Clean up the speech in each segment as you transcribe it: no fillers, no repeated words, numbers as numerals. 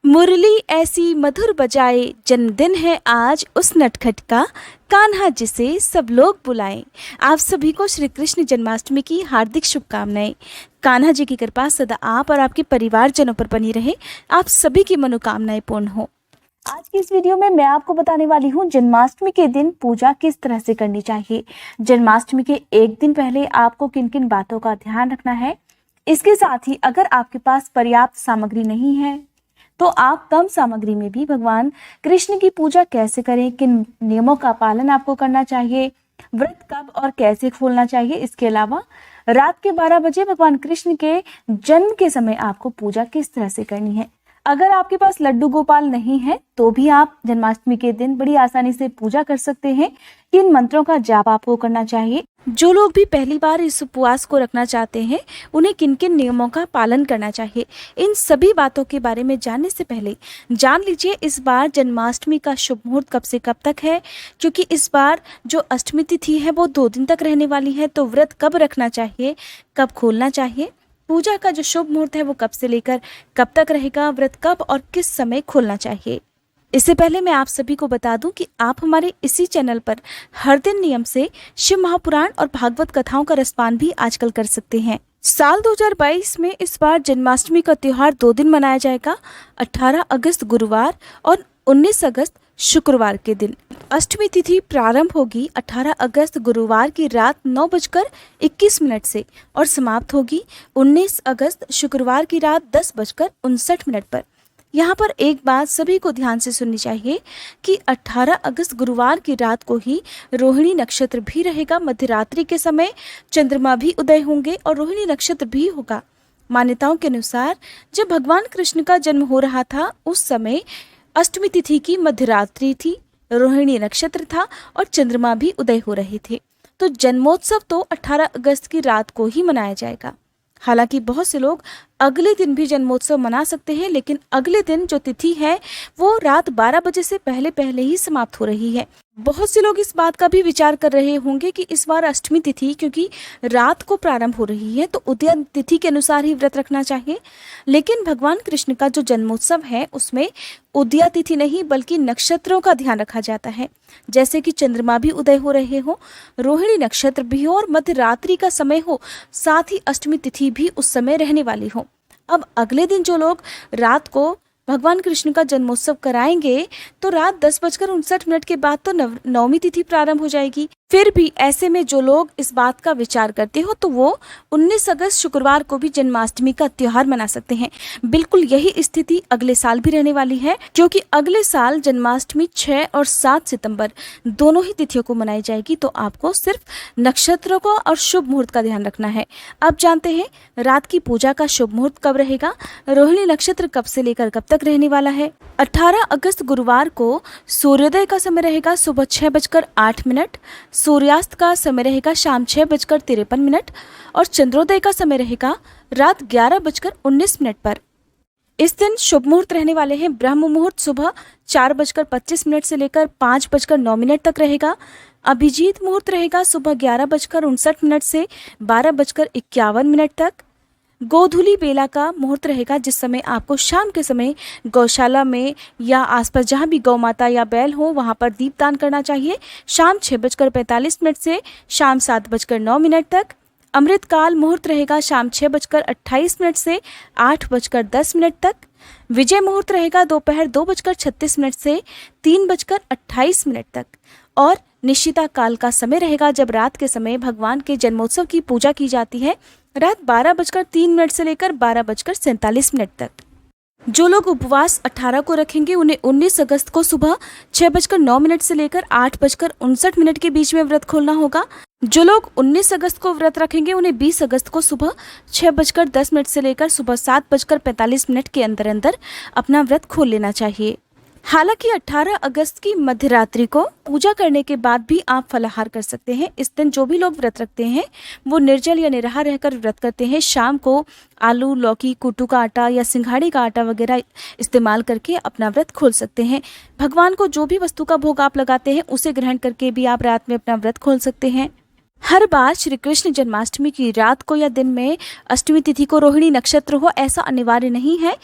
मुरली ऐसी मधुर बजाए, जन्मदिन है आज उस नटखट का, कान्हा जिसे सब लोग बुलाएं। आप सभी को श्री कृष्ण जन्माष्टमी की हार्दिक शुभकामनाएं। कान्हा जी की कृपा सदा आप और आपके परिवारजनों पर बनी रहे। आप सभी की मनोकामनाएं पूर्ण हो। आज की इस वीडियो में मैं आपको बताने वाली हूँ जन्माष्टमी के दिन पूजा किस तरह से करनी चाहिए। जन्माष्टमी के एक दिन पहले आपको किन किन बातों का ध्यान रखना है। इसके साथ ही अगर आपके पास पर्याप्त सामग्री नहीं है तो आप कम सामग्री में भी भगवान कृष्ण की पूजा कैसे करें, किन नियमों का पालन आपको करना चाहिए, व्रत कब और कैसे खोलना चाहिए। इसके अलावा रात के 12 बजे भगवान कृष्ण के जन्म के समय आपको पूजा किस तरह से करनी है। अगर आपके पास लड्डू गोपाल नहीं है तो भी आप जन्माष्टमी के दिन बड़ी आसानी से पूजा कर सकते हैं। किन मंत्रों का जाप आपको करना चाहिए। जो लोग भी पहली बार इस उपवास को रखना चाहते हैं उन्हें किन किन नियमों का पालन करना चाहिए। इन सभी बातों के बारे में जानने से पहले जान लीजिए इस बार जन्माष्टमी का शुभ मुहूर्त कब से कब तक है। क्योंकि इस बार जो अष्टमी तिथि है वो 2 दिन तक रहने वाली है, तो व्रत कब रखना चाहिए, कब खोलना चाहिए, पूजा का जो शुभ मुहूर्त है वो कब से लेकर कब तक रहेगा, व्रत कब और किस समय खोलना चाहिए। इससे पहले मैं आप सभी को बता दूं कि आप हमारे इसी चैनल पर हर दिन नियम से शिव महापुराण और भागवत कथाओं का रसपान भी आजकल कर सकते हैं। साल 2022 में इस बार जन्माष्टमी का त्योहार 2 दिन मनाया जाएगा, 18 अगस्त गुरुवार और 19 अगस्त शुक्रवार के दिन। अष्टमी तिथि प्रारंभ होगी 18 अगस्त गुरुवार की रात 9:21 से और समाप्त होगी 19 अगस्त शुक्रवार की रात 10:59 पर। यहाँ पर एक बात सभी को ध्यान से सुननी चाहिए कि 18 अगस्त गुरुवार की रात को ही रोहिणी नक्षत्र भी रहेगा। मध्यरात्रि के समय चंद्रमा भी उदय होंगे और रोहिणी नक्षत्र भी होगा। मान्यताओं के अनुसार जब भगवान कृष्ण का जन्म हो रहा था उस समय अष्टमी तिथि की मध्यरात्रि थी, रोहिणी नक्षत्र था और चंद्रमा भी उदय हो रहे थे। तो जन्मोत्सव तो 18 अगस्त की रात को ही मनाया जाएगा। हालांकि बहुत से लोग अगले दिन भी जन्मोत्सव मना सकते हैं, लेकिन अगले दिन जो तिथि है वो रात 12 बजे से पहले पहले ही समाप्त हो रही है। बहुत से लोग इस बात का भी विचार कर रहे होंगे कि इस बार अष्टमी तिथि क्योंकि रात को प्रारंभ हो रही है तो उदय तिथि के अनुसार ही व्रत रखना चाहिए। लेकिन भगवान कृष्ण का जो जन्मोत्सव है उसमें उदय तिथि नहीं बल्कि नक्षत्रों का ध्यान रखा जाता है। जैसे कि चंद्रमा भी उदय हो रहे हो, रोहिणी नक्षत्र भी हो और मध्य रात्रि का समय हो, साथ ही अष्टमी तिथि भी उस समय रहने वाली हो। अब अगले दिन जो लोग रात को भगवान कृष्ण का जन्मोत्सव कराएंगे तो रात 10:59 के बाद तो नवमी तिथि प्रारंभ हो जाएगी। फिर भी ऐसे में जो लोग इस बात का विचार करते हो तो वो 19 अगस्त शुक्रवार को भी जन्माष्टमी का त्योहार मना सकते हैं। बिल्कुल यही स्थिति अगले साल भी रहने वाली है, क्योंकि अगले साल जन्माष्टमी 6 और 7 सितंबर दोनों ही तिथियों को मनाई जाएगी। तो आपको सिर्फ नक्षत्रों को और शुभ मुहूर्त का ध्यान रखना है। अब जानते हैं रात की पूजा का शुभ मुहूर्त कब रहेगा, रोहिणी नक्षत्र कब से लेकर कब तक रहने वाला है। 18 अगस्त गुरुवार को सूर्योदय का समय रहेगा सुबह 6:08, सूर्यास्त का समय रहेगा शाम 6:53 और चंद्रोदय का समय रहेगा रात 11:19 पर। इस दिन शुभ मुहूर्त रहने वाले हैं ब्रह्म मुहूर्त सुबह 4:25 से लेकर 5:09 तक रहेगा। अभिजीत मुहूर्त रहेगा सुबह 11:59 से 12:51 तक। गोधूली बेला का मुहूर्त रहेगा जिस समय आपको शाम के समय गौशाला में या आसपास जहाँ भी गौ माता या बैल हो वहाँ पर दीपदान करना चाहिए, शाम 6:45 से शाम 7:09 तक। अमृतकाल मुहूर्त रहेगा शाम 6:28 से 8:10 तक। विजय मुहूर्त रहेगा दोपहर 2:36 से 3:28 तक। और निशिता काल का समय रहेगा जब रात के समय भगवान के जन्मोत्सव की पूजा की जाती है, रात 12:03 से लेकर 12:47 तक। जो लोग उपवास 18 को रखेंगे उन्हें 19 अगस्त को सुबह 6:09 से लेकर 8:59 के बीच में व्रत खोलना होगा। जो लोग 19 अगस्त को व्रत रखेंगे उन्हें 20 अगस्त को सुबह 6:10 से लेकर सुबह 7:45 के अंदर अंदर अपना व्रत खोल लेना चाहिए। हालांकि 18 अगस्त की मध्यरात्रि को पूजा करने के बाद भी आप फलाहार कर सकते हैं। इस दिन जो भी लोग व्रत रखते हैं वो निर्जल या निराहार रहकर व्रत करते हैं। शाम को आलू, लौकी, कुट्टू का आटा या सिंघाड़े का आटा वगैरह इस्तेमाल करके अपना व्रत खोल सकते हैं। भगवान को जो भी वस्तु का भोग आप लगाते हैं उसे ग्रहण करके भी आप रात में अपना व्रत खोल सकते हैं। हर बार श्री कृष्ण जन्माष्टमी की रात को या दिन में अष्टमी तिथि को रोहिणी नक्षत्र हो ऐसा अनिवार्य नहीं है।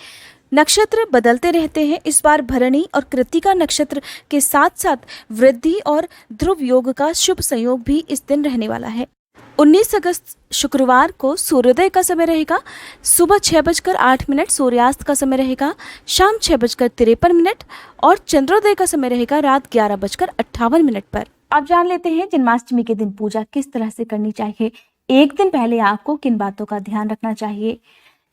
नक्षत्र बदलते रहते हैं। इस बार भरणी और कृत्तिका नक्षत्र के साथ साथ वृद्धि और ध्रुव योग का शुभ संयोग भी इस दिन रहने वाला है। 19 अगस्त शुक्रवार को सूर्योदय का समय रहेगा सुबह 6:08, सूर्यास्त का समय रहेगा शाम 6:53 और चंद्रोदय का समय रहेगा रात 11:58 पर। अब जान लेते हैं जन्माष्टमी के दिन पूजा किस तरह से करनी चाहिए। एक दिन पहले आपको किन बातों का ध्यान रखना चाहिए,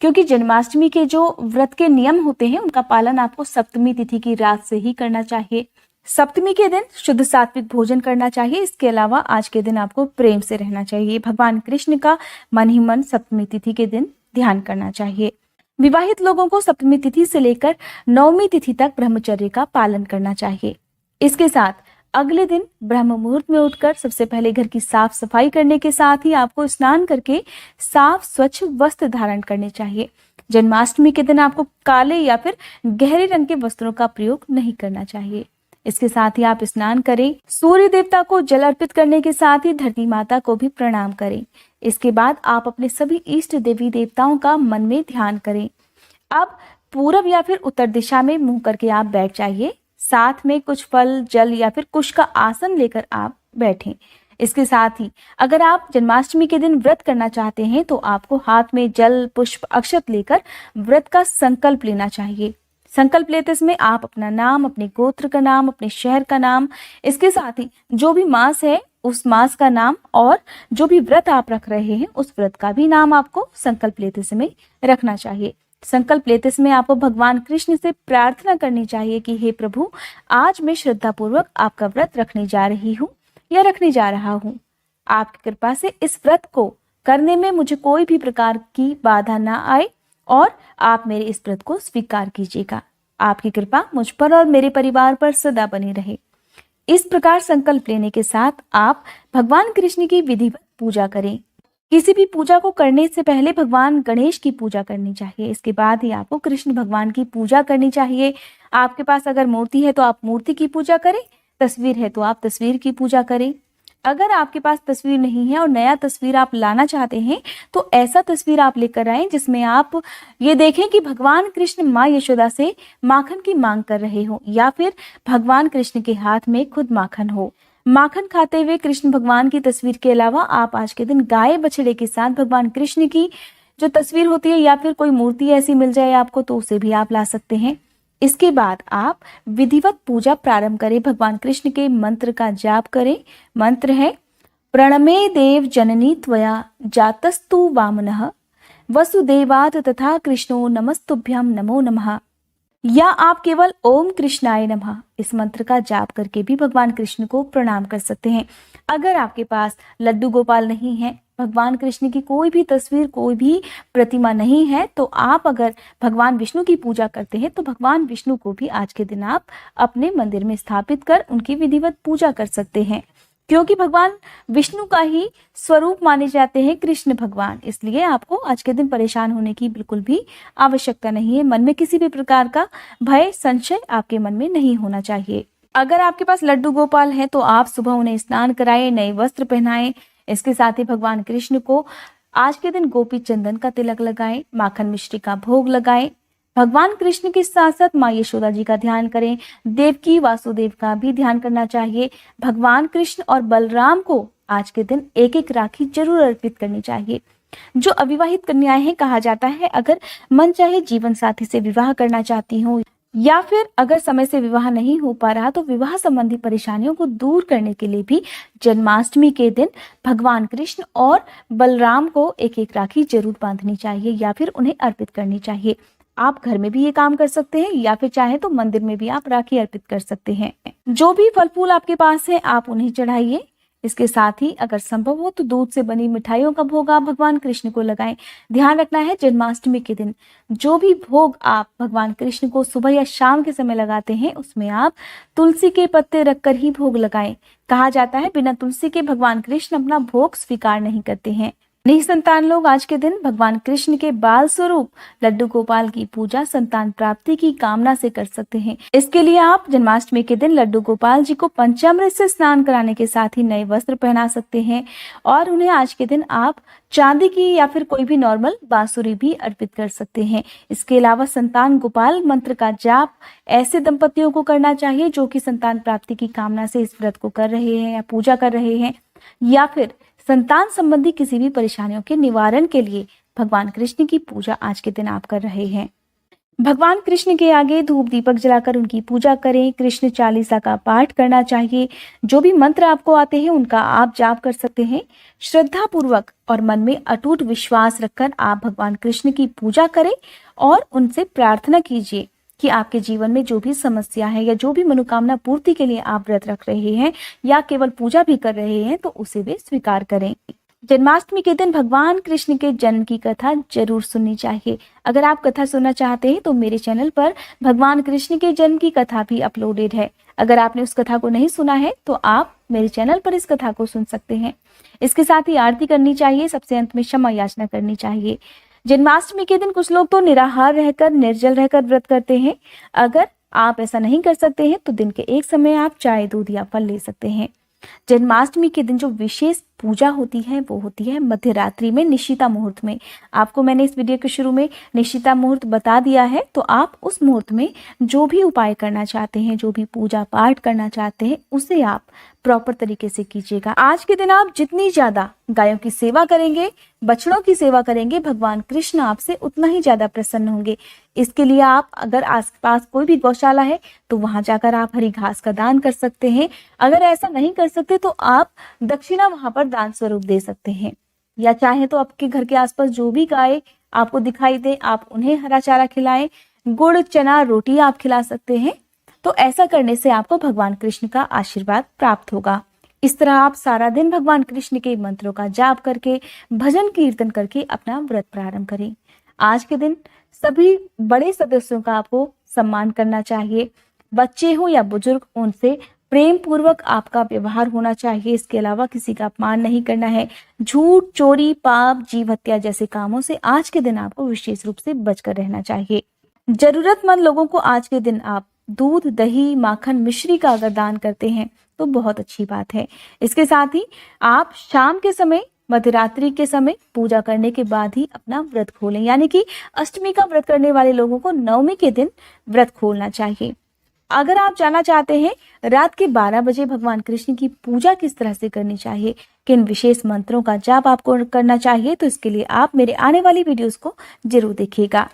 क्योंकि जन्माष्टमी के जो व्रत के नियम होते हैं उनका पालन आपको सप्तमी तिथि की रात से ही करना चाहिए। सप्तमी के दिन शुद्ध सात्विक भोजन करना चाहिए। इसके अलावा आज के दिन आपको प्रेम से रहना चाहिए। भगवान कृष्ण का मन ही मन सप्तमी तिथि के दिन ध्यान करना चाहिए। विवाहित लोगों को सप्तमी तिथि से लेकर नवमी तिथि तक ब्रह्मचर्य का पालन करना चाहिए। इसके साथ अगले दिन ब्रह्म मुहूर्त में उठकर सबसे पहले घर की साफ सफाई करने के साथ ही आपको स्नान करके साफ स्वच्छ वस्त्र धारण करने चाहिए। जन्माष्टमी के दिन आपको काले या फिर गहरे रंग के वस्त्रों का प्रयोग नहीं करना चाहिए। इसके साथ ही आप स्नान करें, सूर्य देवता को जल अर्पित करने के साथ ही धरती माता को भी प्रणाम करें। इसके बाद आप अपने सभी इष्ट देवी देवताओं का मन में ध्यान करें। अब पूरब या फिर उत्तर दिशा में मुंह करके आप बैठ जाइए। साथ में कुछ फल, जल या फिर कुश का आसन लेकर आप बैठें। इसके साथ ही अगर आप जन्माष्टमी के दिन व्रत करना चाहते हैं तो आपको हाथ में जल, पुष्प, अक्षत लेकर व्रत का संकल्प लेना चाहिए। संकल्प लेते समय आप अपना नाम, अपने गोत्र का नाम, अपने शहर का नाम, इसके साथ ही जो भी मास है उस मास का नाम और जो भी व्रत आप रख रहे हैं उस व्रत का भी नाम आपको संकल्प लेते समय रखना चाहिए। संकल्प लेते समय आपको भगवान कृष्ण से प्रार्थना करनी चाहिए कि हे प्रभु, आज मैं श्रद्धा पूर्वक आपका व्रत रखने जा रही हूँ या रखने जा रहा हूँ। आपकी कृपा से इस व्रत को करने में मुझे कोई भी प्रकार की बाधा ना आए और आप मेरे इस व्रत को स्वीकार कीजिएगा। आपकी कृपा मुझ पर और मेरे परिवार पर सदा बनी रहे। इस प्रकार संकल्प लेने के साथ आप भगवान कृष्ण की विधिवत पूजा करें। किसी भी पूजा को करने से पहले भगवान गणेश की पूजा करनी चाहिए। इसके बाद ही आपको कृष्ण भगवान की पूजा करनी चाहिए। आपके पास अगर मूर्ति है तो आप मूर्ति की पूजा करें, तस्वीर है तो आप तस्वीर की पूजा करें। अगर आपके पास तस्वीर नहीं है और नया तस्वीर आप लाना चाहते हैं तो ऐसा तस्वीर आप लेकर आए जिसमें आप ये देखें कि भगवान कृष्ण माँ यशोदा से माखन की मांग कर रहे हो या फिर भगवान कृष्ण के हाथ में खुद माखन हो। माखन खाते हुए कृष्ण भगवान की तस्वीर के अलावा आप आज के दिन गाय बछड़े के साथ भगवान कृष्ण की जो तस्वीर होती है या फिर कोई मूर्ति ऐसी मिल जाए आपको तो उसे भी आप ला सकते हैं। इसके बाद आप विधिवत पूजा प्रारंभ करें। भगवान कृष्ण के मंत्र का जाप करें। मंत्र है प्रणमे देव जननी त्वया जातस्तु वामनः वसुदेवात् तथा कृष्णो नमस्तुभ्यं नमो नमः। या आप केवल ओम कृष्णाय नमः इस मंत्र का जाप करके भी भगवान कृष्ण को प्रणाम कर सकते हैं। अगर आपके पास लड्डू गोपाल नहीं है, भगवान कृष्ण की कोई भी तस्वीर, कोई भी प्रतिमा नहीं है, तो आप अगर भगवान विष्णु की पूजा करते हैं तो भगवान विष्णु को भी आज के दिन आप अपने मंदिर में स्थापित कर उनकी विधिवत पूजा कर सकते हैं, क्योंकि भगवान विष्णु का ही स्वरूप माने जाते हैं कृष्ण भगवान। इसलिए आपको आज के दिन परेशान होने की बिल्कुल भी आवश्यकता नहीं है। मन में किसी भी प्रकार का भय, संशय आपके मन में नहीं होना चाहिए। अगर आपके पास लड्डू गोपाल है तो आप सुबह उन्हें स्नान कराएं, नए वस्त्र पहनाएं। इसके साथ ही भगवान कृष्ण को आज के दिन गोपी चंदन का तिलक लगाएं, माखन मिश्री का भोग लगाएं। भगवान कृष्ण के साथ साथ माँ यशोदा जी का ध्यान करें। देवकी वासुदेव का भी ध्यान करना चाहिए। भगवान कृष्ण और बलराम को आज के दिन एक एक राखी जरूर अर्पित करनी चाहिए। जो अविवाहित कन्याएं हैं, कहा जाता है अगर मन चाहे जीवन साथी से विवाह करना चाहती हो या फिर अगर समय से विवाह नहीं हो पा रहा तो विवाह संबंधी परेशानियों को दूर करने के लिए भी जन्माष्टमी के दिन भगवान कृष्ण और बलराम को एक एक राखी जरूर बांधनी चाहिए या फिर उन्हें अर्पित करनी चाहिए। आप घर में भी ये काम कर सकते हैं या फिर चाहे तो मंदिर में भी आप राखी अर्पित कर सकते हैं। जो भी फल फूल आपके पास है आप उन्हें चढ़ाइए। इसके साथ ही अगर संभव हो तो दूध से बनी मिठाइयों का भोग आप भगवान कृष्ण को लगाएं। ध्यान रखना है जन्माष्टमी के दिन जो भी भोग आप भगवान कृष्ण को सुबह या शाम के समय लगाते हैं उसमें आप तुलसी के पत्ते रखकर ही भोग लगाएं। कहा जाता है बिना तुलसी के भगवान कृष्ण अपना भोग स्वीकार नहीं करते हैं। निसंतान लोग आज के दिन भगवान कृष्ण के बाल स्वरूप लड्डू गोपाल की पूजा संतान प्राप्ति की कामना से कर सकते हैं। इसके लिए आप जन्माष्टमी के दिन लड्डू गोपाल जी को पंचामृत से स्नान कराने के साथ ही नए वस्त्र पहना सकते हैं और उन्हें आज के दिन आप चांदी की या फिर कोई भी नॉर्मल बांसुरी भी अर्पित कर सकते हैं। इसके अलावा संतान गोपाल मंत्र का जाप ऐसे दंपतियों को करना चाहिए जो कि संतान प्राप्ति की कामना से इस व्रत को कर रहे हैं या पूजा कर रहे हैं, या फिर संतान संबंधी किसी भी परेशानियों के निवारण के लिए भगवान कृष्ण की पूजा आज के दिन आप कर रहे हैं। भगवान कृष्ण के आगे धूप दीपक जलाकर उनकी पूजा करें। कृष्ण चालीसा का पाठ करना चाहिए। जो भी मंत्र आपको आते हैं उनका आप जाप कर सकते हैं। श्रद्धा पूर्वक और मन में अटूट विश्वास रखकर आप भगवान कृष्ण की पूजा करें और उनसे प्रार्थना कीजिए कि आपके जीवन में जो भी समस्या है या जो भी मनोकामना पूर्ति के लिए आप व्रत रख रहे हैं या केवल पूजा भी कर रहे हैं तो उसे वे स्वीकार करें। जन्माष्टमी के दिन भगवान कृष्ण के जन्म की कथा जरूर सुननी चाहिए। अगर आप कथा सुनना चाहते हैं तो मेरे चैनल पर भगवान कृष्ण के जन्म की कथा भी अपलोडेड है। अगर आपने उस कथा को नहीं सुना है तो आप मेरे चैनल पर इस कथा को सुन सकते हैं। इसके साथ ही आरती करनी चाहिए, सबसे अंत में क्षमा याचना करनी चाहिए। जन्माष्टमी के दिन कुछ लोग तो निराहार रहकर निर्जल रहकर व्रत करते हैं। अगर आप ऐसा नहीं कर सकते हैं तो दिन के एक समय आप चाय दूध या फल ले सकते हैं। जन्माष्टमी के दिन जो विशेष पूजा होती है वो होती है मध्य रात्रि में निशिता मुहूर्त में। आपको मैंने इस वीडियो के शुरू में निशिता मुहूर्त बता दिया है, तो आप उस मुहूर्त में जो भी उपाय करना चाहते हैं, जो भी पूजा पाठ करना चाहते हैं उसे आप प्रॉपर तरीके से कीजिएगा। आज के दिन आप जितनी ज्यादा गायों की सेवा करेंगे, बछड़ों की सेवा करेंगे, भगवान कृष्ण आपसे उतना ही ज्यादा प्रसन्न होंगे। इसके लिए आप अगर आसपास कोई भी गौशाला है तो वहां जाकर आप हरी घास का दान कर सकते हैं। अगर ऐसा नहीं कर सकते तो आप दक्षिणा वहां पर दान स्वरूप दे सकते हैं, या चाहे तो आपके घर के आसपास जो भी गाय आपको दिखाई दे आप उन्हें हरा चारा खिलाएं, गुड़ चना रोटी आप खिला सकते हैं। तो ऐसा करने से आपको भगवान कृष्ण का आशीर्वाद प्राप्त होगा। इस तरह आप सारा दिन भगवान कृष्ण के मंत्रों का जाप करके भजन कीर्तन करके अपना व्रत प्रारंभ करें। आज के दिन सभी बड़े सदस्यों का आपको सम्मान करना चाहिए। बच्चे हो या बुजुर्ग, उनसे प्रेम पूर्वक आपका व्यवहार होना चाहिए। इसके अलावा किसी का अपमान नहीं करना है। झूठ, चोरी, पाप, जीव हत्या जैसे कामों से आज के दिन आपको विशेष रूप से बचकर रहना चाहिए। जरूरतमंद लोगों को आज के दिन आप दूध, दही, माखन, मिश्री का अगर दान करते हैं तो बहुत अच्छी बात है। इसके साथ ही आप शाम के समय, मध्यरात्रि के समय पूजा करने के बाद ही अपना व्रत खोलें, यानी कि अष्टमी का व्रत करने वाले लोगों को नवमी के दिन व्रत खोलना चाहिए। अगर आप जानना चाहते हैं रात के 12 बजे भगवान कृष्ण की पूजा किस तरह से करनी चाहिए, किन विशेष मंत्रों का जाप आपको करना चाहिए, तो इसके लिए आप मेरे आने वाली वीडियोस को जरूर देखिएगा।